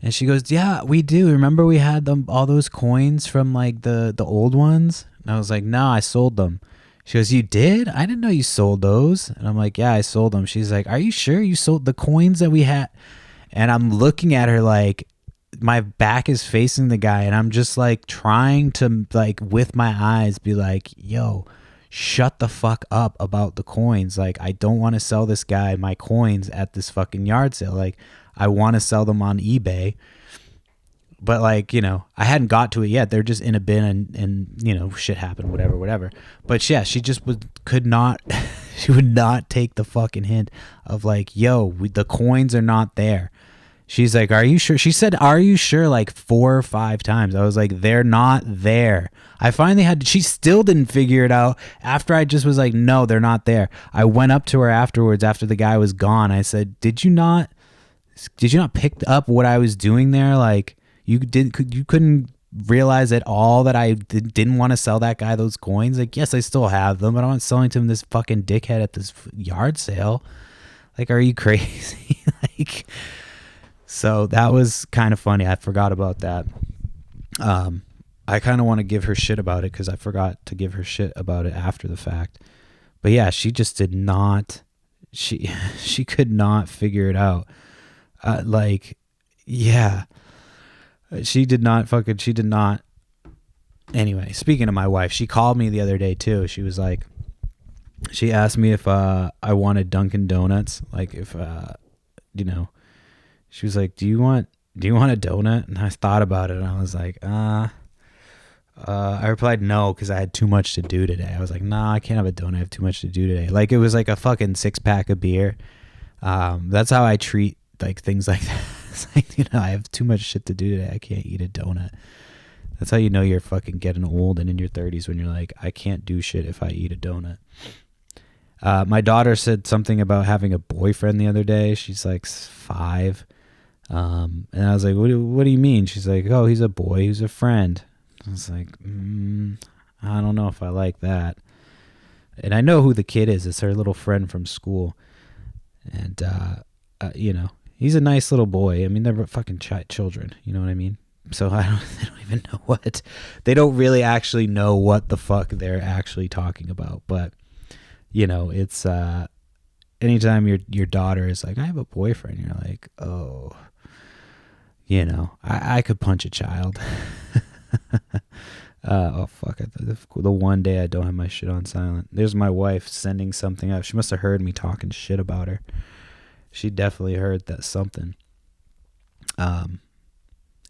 And she goes, yeah, we do. Remember we had all those coins from like the old ones? And I was like, no, I sold them. She goes, you did? I didn't know you sold those. And I'm like, yeah, I sold them. She's like, are you sure you sold the coins that we had? And I'm looking at her like my back is facing the guy, and I'm just like trying to like with my eyes be like, yo, shut the fuck up about the coins. Like, I don't want to sell this guy my coins at this fucking yard sale. Like, I want to sell them on eBay. But like, I hadn't got to it yet. They're just in a bin, and shit happened, whatever. But yeah, she just could not, she would not take the fucking hint of like, yo, the coins are not there. She's like, are you sure? She said, are you sure? Like 4 or 5 times. I was like, they're not there. I finally she still didn't figure it out after I just was like, no, they're not there. I went up to her afterwards after the guy was gone. I said, did you not pick up what I was doing there? Like, you couldn't realize at all that I didn't want to sell that guy those coins? Like, yes, I still have them, but I'm not selling to him this fucking dickhead at this yard sale. Like, are you crazy? Like, so that was kind of funny. I forgot about that. I kind of want to give her shit about it because I forgot to give her shit about it after the fact. But yeah, she just did not. She could not figure it out. Yeah. She did not. Anyway, speaking of my wife, she called me the other day too. She was like, she asked me if I wanted Dunkin' Donuts. Like if, she was like, do you want a donut? And I thought about it, and I was like, I replied no, because I had too much to do today. I was like, nah, I can't have a donut. I have too much to do today. Like it was like a fucking 6-pack of beer. That's how I treat like things like that. It's like, I have too much shit to do today. I can't eat a donut. That's how you know you're fucking getting old and in your 30s, when you're like, I can't do shit if I eat a donut. My daughter said something about having a boyfriend the other day. She's like 5. And I was like, what do you mean? She's like, oh, he's a boy. He's a friend. I was like, I don't know if I like that. And I know who the kid is. It's her little friend from school. And, he's a nice little boy. I mean, they're fucking children. You know what I mean? So they don't even know they don't really actually know what the fuck they're actually talking about. But, it's, anytime your daughter is like, I have a boyfriend, you're like, oh, I could punch a child. Oh fuck! The one day I don't have my shit on silent. There's my wife sending something up. She must have heard me talking shit about her. She definitely heard that something. And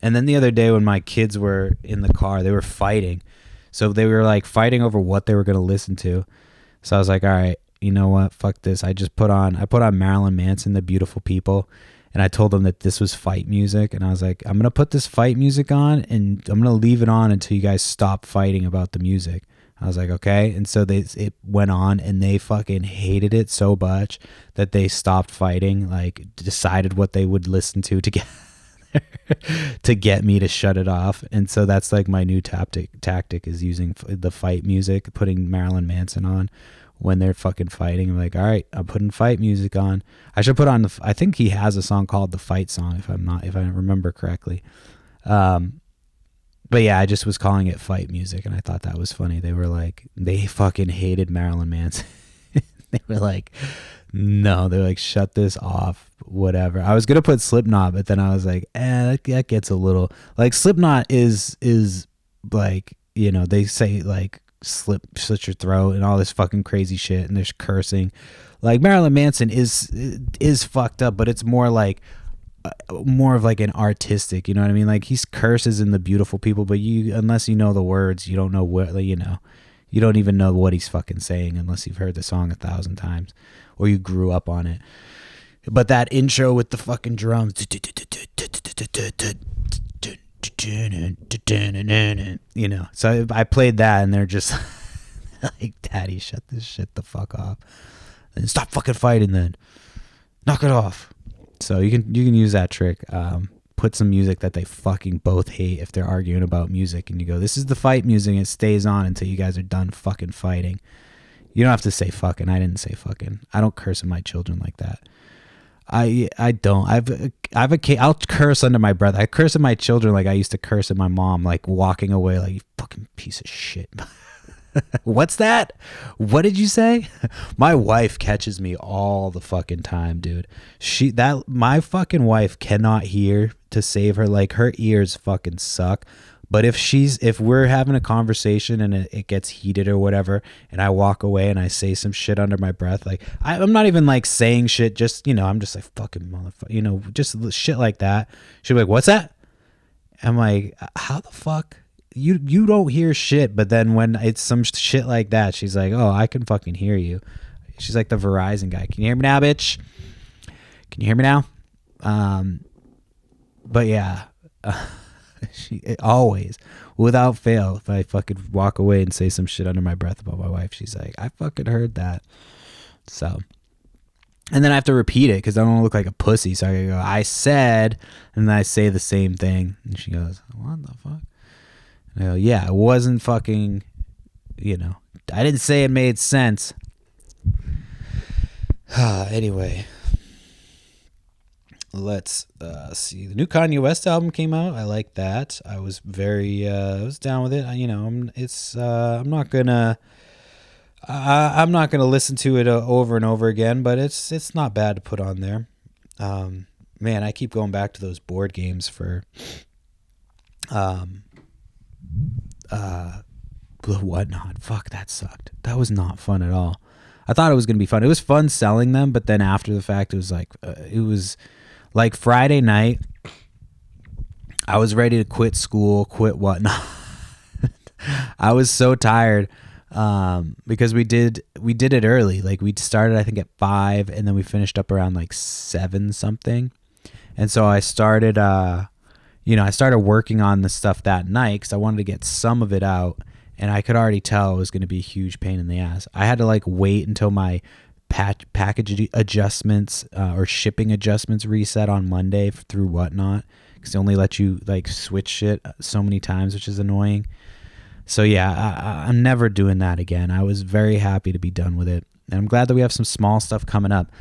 then the other day when my kids were in the car, they were fighting. So they were like fighting over what they were going to listen to. So I was like, all right, you know what? Fuck this. I put on Marilyn Manson, The Beautiful People. And I told them that this was fight music. And I was like, I'm going to put this fight music on and I'm going to leave it on until you guys stop fighting about the music. I was like, okay. And so it went on and they fucking hated it so much that they stopped fighting, like decided what they would listen to get to get me to shut it off. And so that's like my new tactic is using the fight music, putting Marilyn Manson on when they're fucking fighting. I'm like, all right, I'm putting fight music on. I should put on I think he has a song called The Fight Song if I remember correctly. But yeah, I just was calling it fight music and I thought that was funny. They were like, they fucking hated Marilyn Manson. They were like, no, they're like, shut this off, whatever. I was going to put Slipknot, but then I was like, that gets a little, like Slipknot is like, they say like, slit your throat and all this fucking crazy shit and there's cursing. Like Marilyn Manson is fucked up, but it's more of like an artistic, you know what I mean? Like he's curses in The Beautiful People, but unless you know the words, you don't know what, you don't even know what he's fucking saying unless you've heard the song 1,000 times or you grew up on it. But that intro with the fucking drums, so I played that and they're just like, Daddy, shut this shit the fuck off and stop fucking fighting, then knock it off. So you can use that trick. Put some music that they fucking both hate if they're arguing about music and you go, this is the fight music, it stays on until you guys are done fucking fighting. You don't have to say fucking. I didn't say fucking. I don't curse at my children like that. I don't. I'll curse under my breath. I curse at my children like I used to curse at my mom, like walking away like, you fucking piece of shit. What's that? What did you say? My wife catches me all the fucking time, dude. My fucking wife cannot hear to save her. Like her ears fucking suck. But if we're having a conversation and it gets heated or whatever, and I walk away and I say some shit under my breath, like I'm not even like saying shit, just, I'm just like, fucking motherfucker, just shit like that. She'll be like, what's that? I'm like, how the fuck? You don't hear shit, but then when it's some shit like that, she's like, oh, I can fucking hear you. She's like the Verizon guy. Can you hear me now, bitch? Can you hear me now? But yeah. Always, without fail, if I fucking walk away and say some shit under my breath about my wife, she's like, I fucking heard that. So, and then I have to repeat it because I don't want to look like a pussy. So I go, I said, and then I say the same thing. And she goes, what the fuck? And I go, yeah, it wasn't fucking, I didn't say it made sense. Anyway. Let's see. The new Kanye West album came out. I like that. I was I was down with it. I'm not gonna listen to it over and over again, but it's not bad to put on there. Man, I keep going back to those board games for whatnot. Fuck, that sucked. That was not fun at all. I thought it was gonna be fun. It was fun selling them, but then after the fact, it was like Friday night, I was ready to quit school, quit whatnot. I was so tired because we did it early. Like we started, I think, at 5, and then we finished up around like 7 something. And so I started, I started working on the stuff that night because I wanted to get some of it out, and I could already tell it was going to be a huge pain in the ass. I had to like wait until my package adjustments or shipping adjustments reset on Monday through whatnot because they only let you like switch shit so many times, which is annoying. So yeah, I'm never doing that again. I was very happy to be done with it. And I'm glad that we have some small stuff coming up.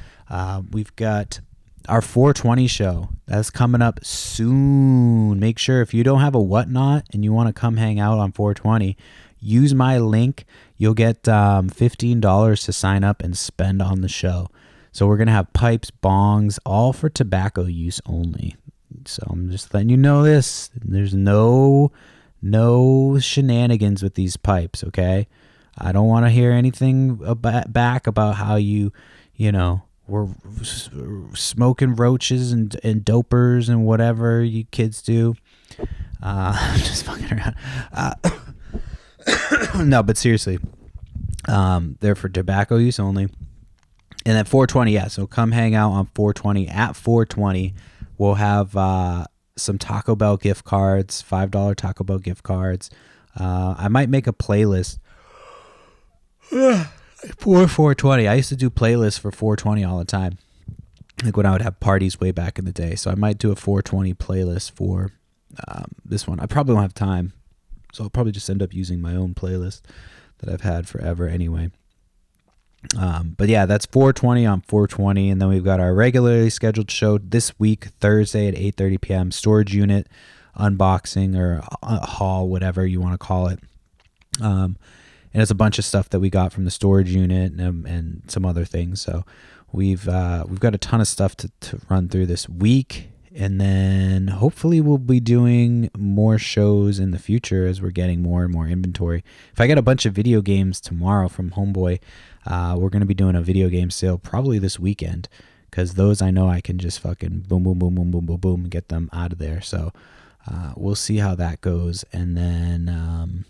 We've got our 420 show that's coming up soon. Make sure if you don't have a whatnot and you want to come hang out on 420, use my link. You'll get $15 to sign up and spend on the show. So we're going to have pipes, bongs, all for tobacco use only. So I'm just letting you know this. There's no shenanigans with these pipes, okay? I don't want to hear anything back about how you were smoking roaches and dopers and whatever you kids do. I'm just fucking around. No, but seriously, they're for tobacco use only. And at 420, yeah, so come hang out on 420. At 420, we'll have some Taco Bell gift cards, $5 Taco Bell gift cards. I might make a playlist for 420. I used to do playlists for 420 all the time, like when I would have parties way back in the day. So I might do a 420 playlist for this one. I probably won't have time, so I'll probably just end up using my own playlist that I've had forever anyway. But yeah, that's 420 on 420. And then we've got our regularly scheduled show this week, Thursday at 8:30 p.m. Storage unit unboxing or haul, whatever you want to call it. And it's a bunch of stuff that we got from the storage unit and some other things. So we've got a ton of stuff to run through this week. And then hopefully we'll be doing more shows in the future as we're getting more and more inventory. If I get a bunch of video games tomorrow from Homeboy, we're going to be doing a video game sale probably this weekend, because those I know I can just fucking boom, boom, boom, boom, boom, boom, boom, get them out of there. So we'll see how that goes. And then,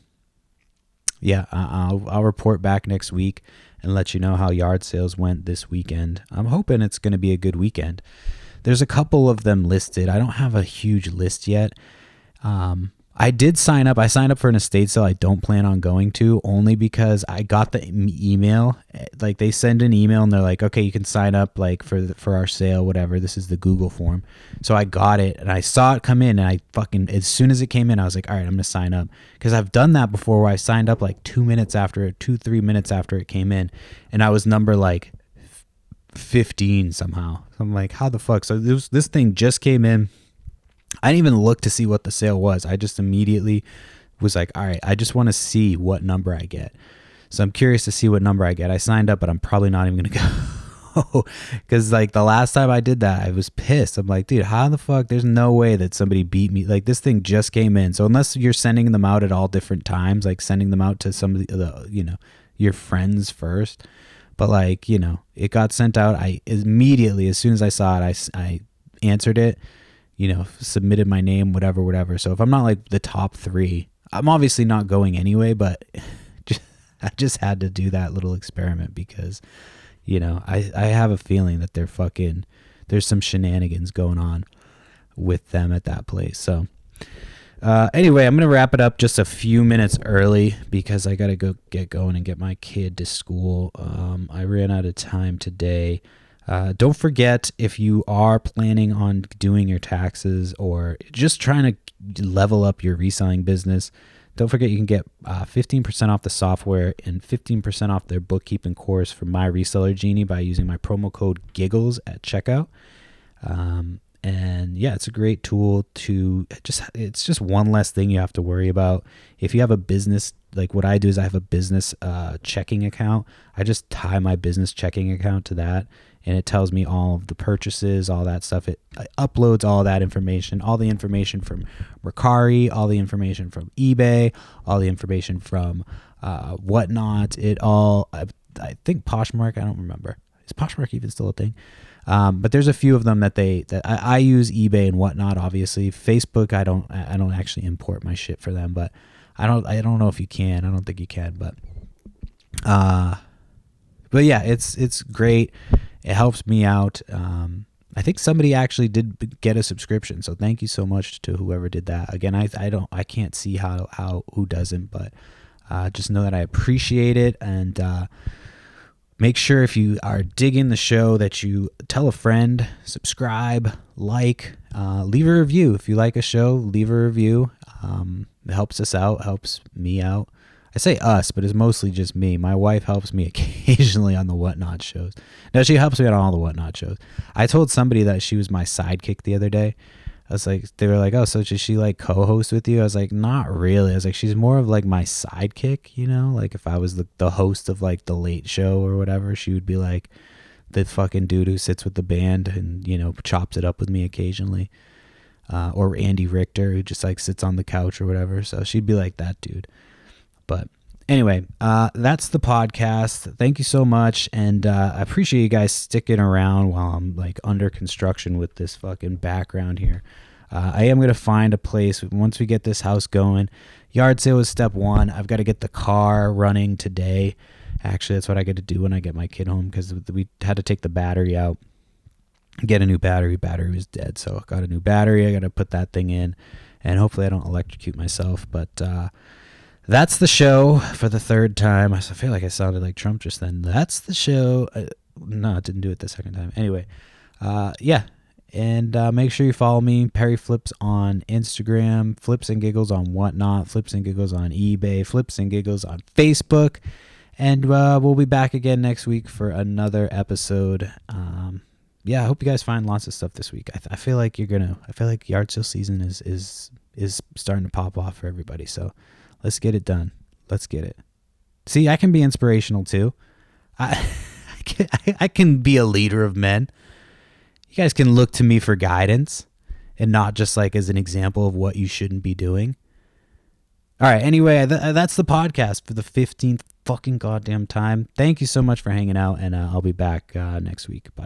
I'll report back next week and let you know how yard sales went this weekend. I'm hoping it's going to be a good weekend. There's a couple of them listed. I don't have a huge list yet. I did sign up. I signed up for an estate sale I don't plan on going to, only because I got the email. Like, they send an email and they're like, okay, you can sign up like for our sale, whatever. This is the Google form. So I got it and I saw it come in, and as soon as it came in, I was like, all right, I'm going to sign up. Because I've done that before, where I signed up like 3 minutes after it came in, and I was number like 15 somehow. I'm like, how the fuck? So this thing just came in. I didn't even look to see what the sale was. I just immediately was like, all right, I just want to see what number I get. So I'm curious to see what number I get. I signed up, but I'm probably not even going to go, because like the last time I did that, I was pissed. I'm like, dude, how the fuck? There's no way that somebody beat me. Like, this thing just came in. So unless you're sending them out at all different times, like sending them out to some of the your friends first. But like, it got sent out. I immediately, as soon as I saw it, I answered it, submitted my name, whatever. So if I'm not like the top 3, I'm obviously not going anyway, but I just had to do that little experiment because, I have a feeling that there's some shenanigans going on with them at that place. So anyway, I'm going to wrap it up just a few minutes early because I got to go get going and get my kid to school. I ran out of time today. Don't forget, if you are planning on doing your taxes or just trying to level up your reselling business, don't forget you can get 15% off the software and 15% off their bookkeeping course from My Reseller Genie by using my promo code GIGGLES at checkout. And yeah, it's a great tool it's just one less thing you have to worry about. If you have a business, like what I do is I have a business checking account. I just tie my business checking account to that, and it tells me all of the purchases, all that stuff. It uploads all that information, all the information from Mercari, all the information from eBay, all the information from Whatnot. I think Poshmark, I don't remember. Is Poshmark even still a thing? But there's a few of them that I use eBay and Whatnot. Obviously, Facebook, I don't actually import my shit for them, but I don't know if you can. I don't think you can, but yeah, it's great. It helps me out. I think somebody actually did get a subscription, so thank you so much to whoever did that. Again, I can't see who doesn't, but just know that I appreciate it. And Make sure if you are digging the show that you tell a friend, subscribe, like, leave a review. If you like a show, leave a review. It helps us out, helps me out. I say us, but it's mostly just me. My wife helps me occasionally on the Whatnot shows. No, she helps me on all the Whatnot shows. I told somebody that she was my sidekick the other day. I was like, they were like, oh, so does she like co-host with you? I was like, not really. I was like, she's more of like my sidekick, you know? Like if I was the host of like the Late Show or whatever, she would be like the fucking dude who sits with the band and, you know, chops it up with me occasionally. Or Andy Richter, who just like sits on the couch or whatever. So she'd be like that dude. But anyway, that's the podcast. Thank you so much. And I appreciate you guys sticking around while I'm like under construction with this fucking background here. I am going to find a place once we get this house going. Yard sale is step one. I've got to get the car running today. Actually, that's what I get to do when I get my kid home, because we had to take the battery out, get a new battery. Battery was dead. So I got a new battery. I got to put that thing in, and hopefully I don't electrocute myself. But that's the show for the third time. I feel like I sounded like Trump just then. That's the show. No, I didn't do it the second time. Anyway, yeah. And make sure you follow me, Perry Flips, on Instagram, Flips and Giggles on Whatnot, Flips and Giggles on eBay, Flips and Giggles on Facebook. And we'll be back again next week for another episode. Yeah, I hope you guys find lots of stuff this week. I feel like I feel like yard sale season is starting to pop off for everybody. So let's get it done. Let's get it. See, I can be inspirational too. I can be a leader of men. You guys can look to me for guidance and not just like as an example of what you shouldn't be doing. All right. Anyway, that's the podcast for the 15th fucking goddamn time. Thank you so much for hanging out, and I'll be back next week. Bye.